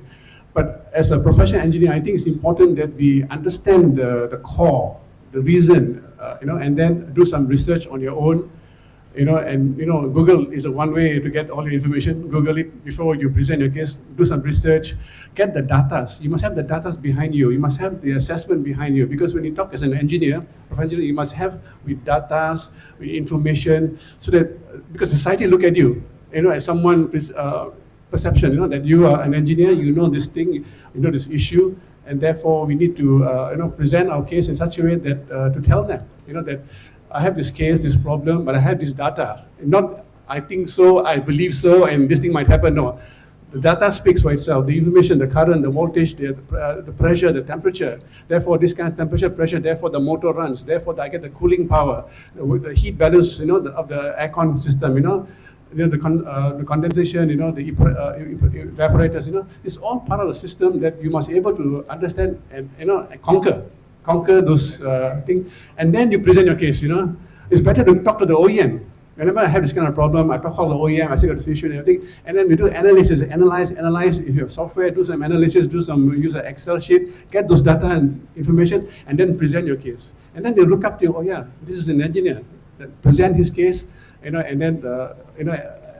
but as a professional engineer, I think it's important that we understand the core, the reason, and then do some research on your own. Google is a one way to get all your information. Google it before you present your case. Do some research, get the data. You must have the data behind you. You must have the assessment behind you. Because when you talk as an engineer, you must have with data, with information, so that because society look at you, as someone perception, that you are an engineer, you know this thing, you know this issue, and therefore we need to present our case in such a way that to tell them, that I have this case, this problem, but I have this data. Not, I think so, I believe so, and this thing might happen. No, the data speaks for itself. The information, the current, the voltage, the pressure, the temperature. Therefore, this kind of temperature, pressure. Therefore, the motor runs. Therefore, I get the cooling power, the heat balance, of the aircon system. The condensation. The evaporators. It's all part of the system that you must be able to understand and conquer those things, and then you present your case. It's better to talk to the OEM. Whenever I have this kind of problem, I talk to the OEM, I say got this issue and everything, and then we do analysis, analyze. If you have software, do some analysis, use an Excel sheet, get those data and information, and then present your case. And then they look up to you. Oh yeah, this is an engineer. Present his case, and then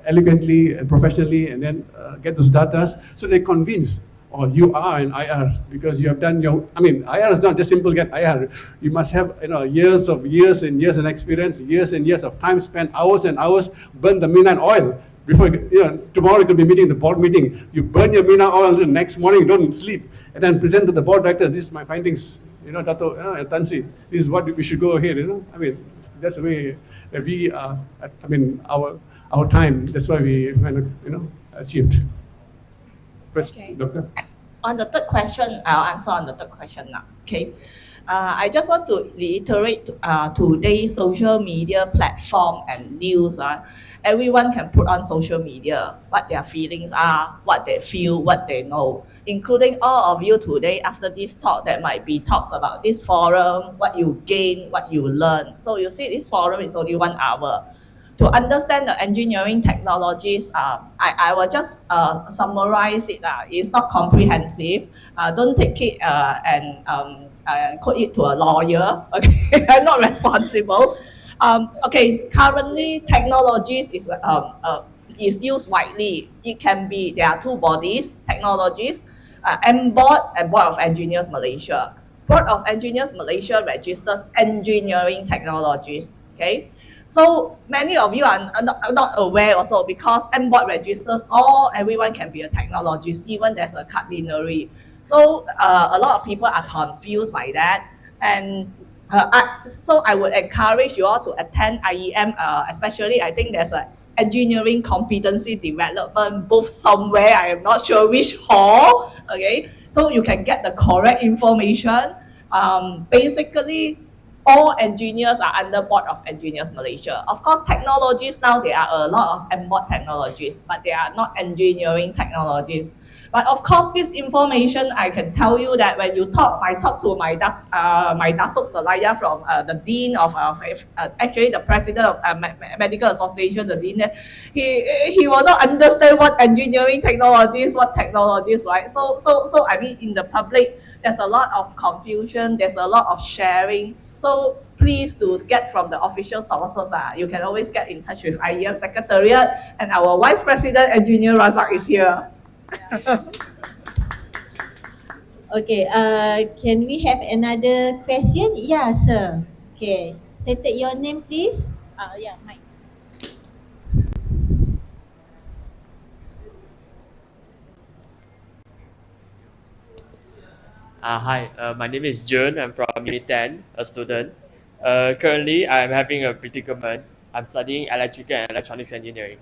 elegantly and professionally, and then get those data, so they're convinced. or you are an IR because you have done your, I mean, IR is not just simple get IR. You must have, years and years and experience, years and years of time spent, hours and hours, burn the midnight oil. Before, tomorrow you could be meeting the board meeting. You burn your midnight oil, the next morning you don't sleep, and then present to the board directors, this is my findings, Dato, Tansi, this is what we should go ahead, I mean, that's the way that we, our time, that's why we, achieved. Okay. Doctor? On the third question, I'll answer on the third question now. Okay. I just want to reiterate today's social media platform and news. Everyone can put on social media what their feelings are, what they feel, what they know, including all of you today after this talk. There might be talks about this forum, what you gain, what you learn. So you see this forum is only 1 hour. To understand the engineering technologies, I will just summarize it. It's not comprehensive. Don't take it and quote it to a lawyer. Okay, I'm not responsible. Okay, currently technologies is used widely. It can be, there are two bodies, technologies, MBOD and Board of Engineers Malaysia. Board of Engineers Malaysia registers engineering technologies. Okay. So many of you are not aware also because MBOD registers everyone can be a technologist, even there's a culinary. So a lot of people are confused by that. And so I would encourage you all to attend IEM, especially I think there's a engineering competency development booth somewhere. I am not sure which hall. Okay, so you can get the correct information. Basically, all engineers are under Board of Engineers Malaysia. Of course, technologies now, there are a lot of MBOD technologies, but they are not engineering technologies. But of course, this information, I can tell you that when you talk, I talked to my Datuk Selaya from the Dean of, actually the President of Medical Association, the Dean, he will not understand what engineering technologies, what technologies, right? So I mean, in the public, there's a lot of confusion, there's a lot of sharing. So please do get from the official sources. You can always get in touch with IEM Secretariat, and our Vice President Engineer Rajah is here. Okay, can we have another question? Yeah, sir. Okay, state your name, please. Yeah, Mike. Hi, my name is Jun. I'm from Unit 10, a student. Currently, I'm having a predicament. I'm studying electrical and electronics engineering.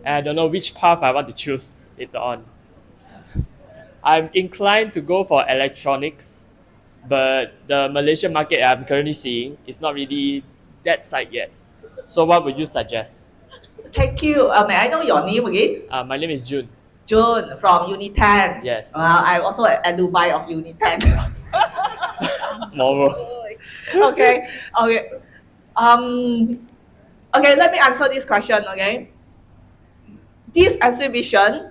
And I don't know which path I want to choose later on. I'm inclined to go for electronics, but the Malaysian market I'm currently seeing is not really that side yet. So what would you suggest? Thank you. May I know your name again? My name is Jun. June from Unit 10. Yes. I'm also an alumni of Unit 10. Small world. Okay. Okay, let me answer this question, okay? This exhibition,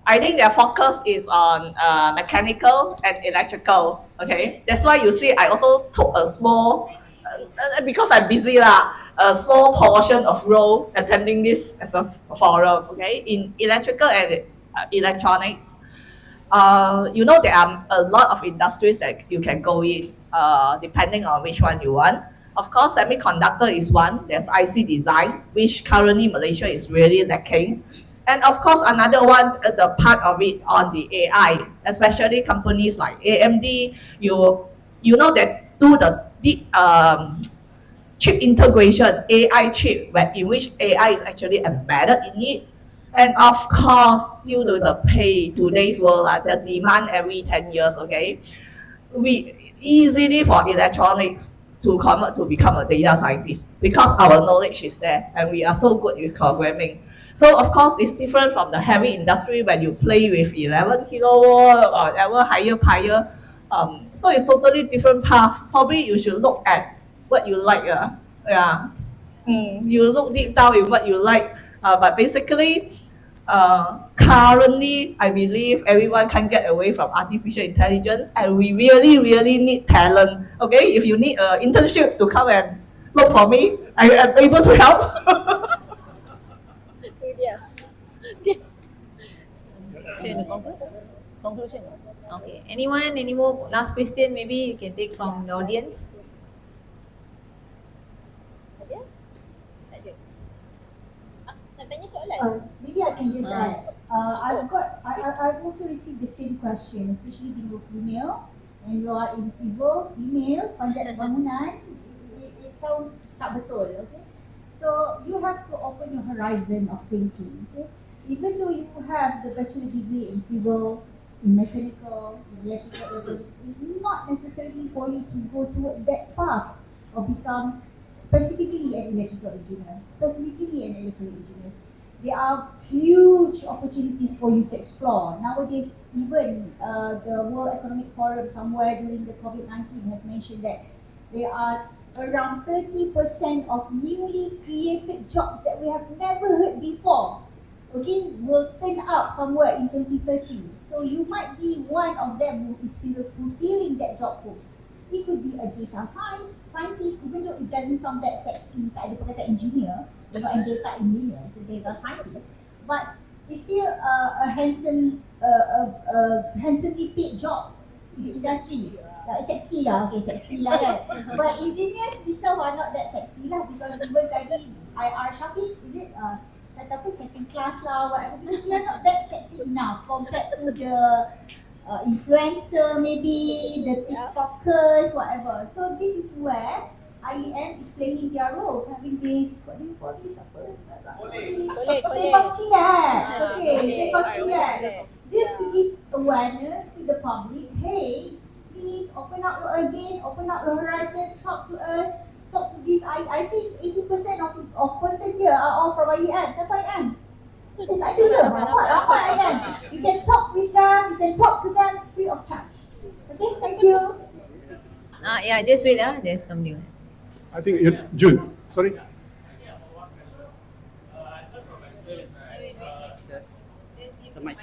I think their focus is on mechanical and electrical, okay? That's why you see I also took a small, because I'm busy a small portion of role attending this as a forum, okay? In electrical and electronics, there are a lot of industries that you can go in, depending on which one you want. Of course, semiconductor is one. There's IC design, which currently Malaysia is really lacking. And of course, another one, the part of it on the AI, especially companies like AMD, you know that do the chip integration, AI chip, in which AI is actually embedded in it. And of course, due to the pay, today's world, the demand every 10 years, okay? We easily for electronics to convert to become a data scientist because our knowledge is there and we are so good with programming. So of course, it's different from the heavy industry when you play with 11 kilowatt or ever higher. So it's totally different path. Probably you should look at what you like. You look deep down in what you like. But basically, currently, I believe everyone can get away from artificial intelligence, and we really, really need talent. Okay, if you need an internship to come and look for me, I am able to help. conclusion. Okay. Anyone? Any more last question? Maybe you can take from the audience. Ada? Tak ada. Nak tanya soalan? Maybe I can just add. I've also received the same question, especially being a female, and you are in civil, female, panjat bangunan. It sounds tak betul, okay? So you have to open your horizon of thinking, okay? Even though you have the bachelor degree in civil, in mechanical, in electrical, electronics, it's not necessarily for you to go towards that path or become specifically an electrical engineer, specifically an electrical engineer. There are huge opportunities for you to explore. Nowadays, even the World Economic Forum somewhere during the COVID-19 has mentioned that there are around 30% of newly created jobs that we have never heard before, okay, will turn up somewhere in 2030. So you might be one of them who is fulfilling that job post. It could be a data scientist, even though it doesn't sound that sexy, tak ada perkataan engineer, you're not a data engineer, it's a data scientist, but it's still a handsomely paid job to the industry. Sexy lah, okay, sexy lah kan. But engineers itself are not that sexy lah, because even tadi IR Shafiq, is it? Tak tahu second class lah, whatever, because we are not that sexy enough compared to the influencer, maybe the TikTokers, whatever. So this is where IEM is playing their roles, having this, what do you call this? Apa? Sembang Chillex. Okay, Sembang Chillex. Just to give awareness to the public, hey, please open up your again, open up your horizon, talk to us, talk to this. I think 80% of person here are all from IEM. Siapa IEM? Yes, I do know. Ramai IEM. You can talk with them, you can talk to them free of charge. Okay, thank you. Yeah, just wait. There's somebody. I think June. Sorry. The mic.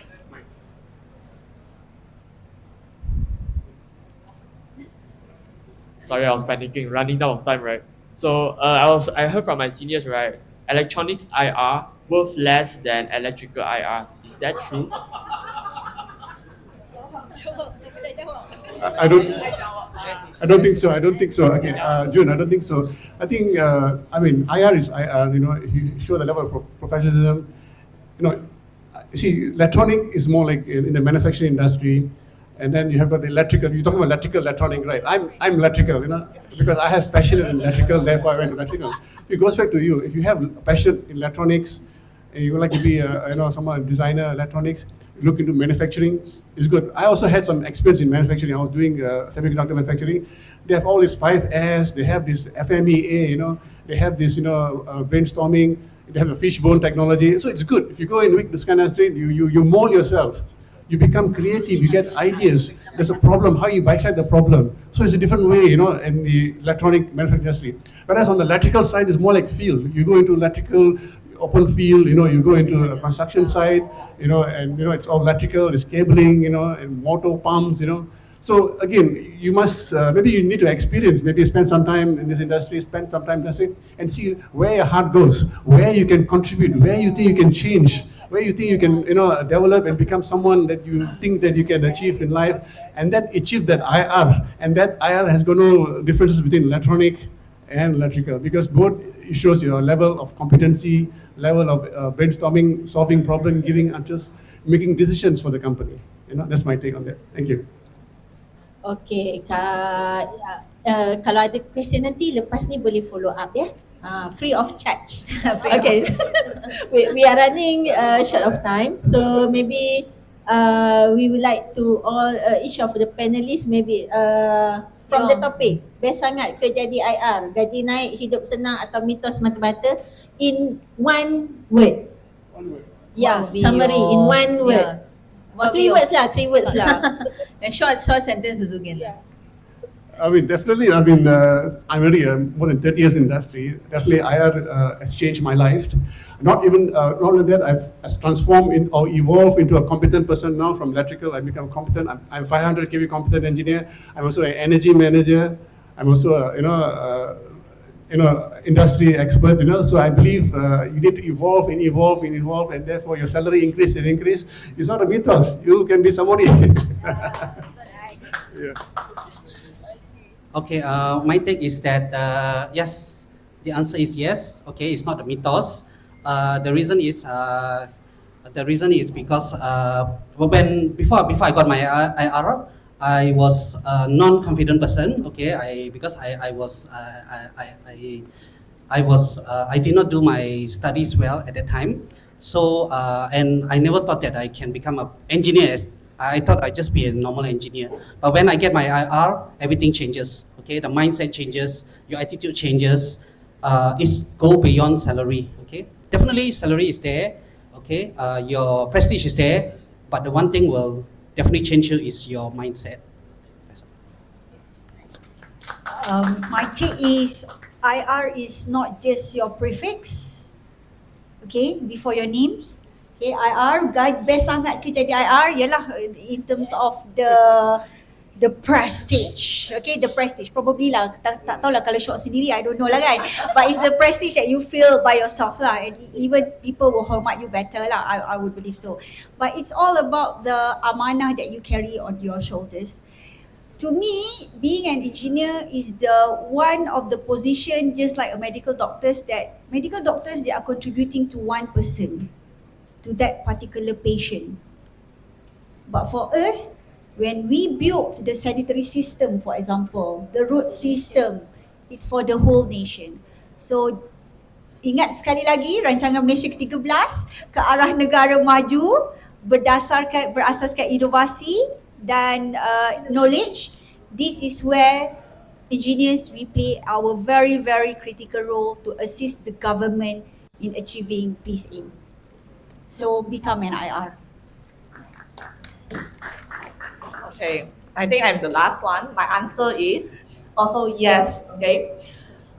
Sorry, I was panicking, running out of time, right? So I heard from my seniors, right? Electronics IR worth less than electrical IRs. Is that true? I don't think so. Okay, June, I don't think so. I think IR is IR. You know, if you show the level of professionalism, you know, see, electronic is more like in the manufacturing industry. And then you have got the electrical. You're talking about electrical, electronic, right? I'm electrical, you know, because I have passion in electrical. Therefore, I went to electrical. It goes back to you. If you have a passion in electronics, and you would like to be, someone designer electronics, look into manufacturing, it's good. I also had some experience in manufacturing. I was doing semiconductor manufacturing. They have all these 5 Rs. They have this FMEA. You know, they have this, brainstorming. They have the fishbone technology. So it's good. If you go in with this kind of street, you mold yourself. You become creative, you get ideas. There's a problem, how you bisect the problem. So it's a different way, you know, in the electronic manufacturing industry. Whereas on the electrical side, it's more like field. You go into electrical, open field, you know, you go into a construction site, you know, and, you know, it's all electrical, it's cabling, you know, and motor pumps, you know. So again, you must, maybe you need to experience, maybe spend some time in this industry, spend some time in this industry, and see where your heart goes, where you can contribute, where you think you can change, where you think you can, you know, develop and become someone that you think that you can achieve in life, and then achieve that IR. And that IR has got no differences between electronic and electrical, because both shows your level of competency, level of brainstorming, solving problem, giving answers, making decisions for the company. You know, that's my take on that. Thank you. Okay, kalau ada question nanti lepas ni boleh follow up ya. Free of charge. Okay. we are running short of time, so maybe we would like to all each of the panelists maybe from the topic best sangat ke jadi IR, gaji naik, hidup senang atau mitos mata-mata in one word. Yeah, summary in one word. Three words lah. A short sentence also can. Yeah. I mean, definitely, I'm already more than 30 years in industry. Definitely, IR has changed my life. Not only that, I've transformed or evolved into a competent person now. From electrical, I've become competent. I'm 500 kV competent engineer. I'm also an energy manager. I'm also, industry expert, so I believe you need to evolve, and therefore your salary increase and increase. It's not a mythos. You can be somebody. Yeah. Okay, my take is that yes, the answer is yes. Okay, it's not a mythos. The reason is because before I got my IR, I was a non-confident person. Okay, I did not do my studies well at that time. So and I never thought that I can become an engineer. I thought I'd just be a normal engineer. But when I get my IR, everything changes. Okay, the mindset changes, your attitude changes. It's go beyond salary. Okay, definitely salary is there. Okay, your prestige is there, but the one thing will definitely change you is your mindset. My take is IR is not just your prefix, okay, before your names. Okay, IR, best sangat ke jadi IR, ialah in terms of the prestige, okay, the prestige. Probably lah, tak tahu lah kalau short sendiri, I don't know lah kan. But it's the prestige that you feel by yourself lah, and even people will hormat you better lah, I would believe so. But it's all about the amanah that you carry on your shoulders. To me, being an engineer is the one of the position, just like a medical doctors, that medical doctors, they are contributing to one person, to that particular patient. But for us, when we built the sanitary system, for example, the road system, it's for the whole nation. So, ingat sekali lagi, rancangan Malaysia ke-13 ke arah negara maju berasaskan inovasi dan knowledge. This is where engineers, we play our very, very critical role to assist the government in achieving peace aim. So become an IR. Okay, I think I'm the last one. My answer is also yes. Okay,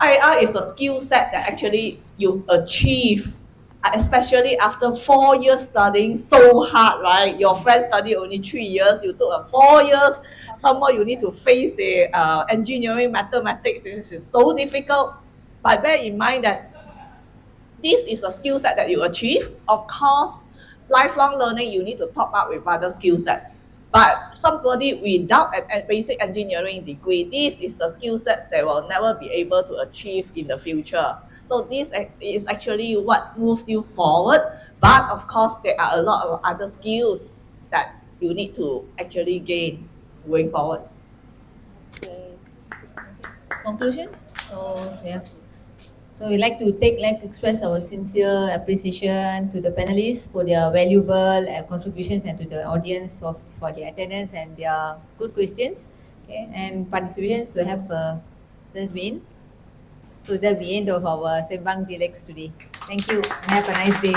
IR is a skill set that actually you achieve, especially after 4 years studying so hard, right? Your friends study only 3 years, you took 4 years. Some more you need to face the engineering, mathematics. This is so difficult. But bear in mind that this is a skill set that you achieve. Of course, lifelong learning, you need to top up with other skill sets. But somebody without a basic engineering degree, this is the skill sets they will never be able to achieve in the future. So this is actually what moves you forward. But of course, there are a lot of other skills that you need to actually gain going forward. Conclusion? So we'd like to express our sincere appreciation to the panelists for their valuable contributions, and to the audience for their attendance and their good questions. Okay, and participants will have third win. So that'll be the end of our Sembang Chillex today. Thank you and have a nice day.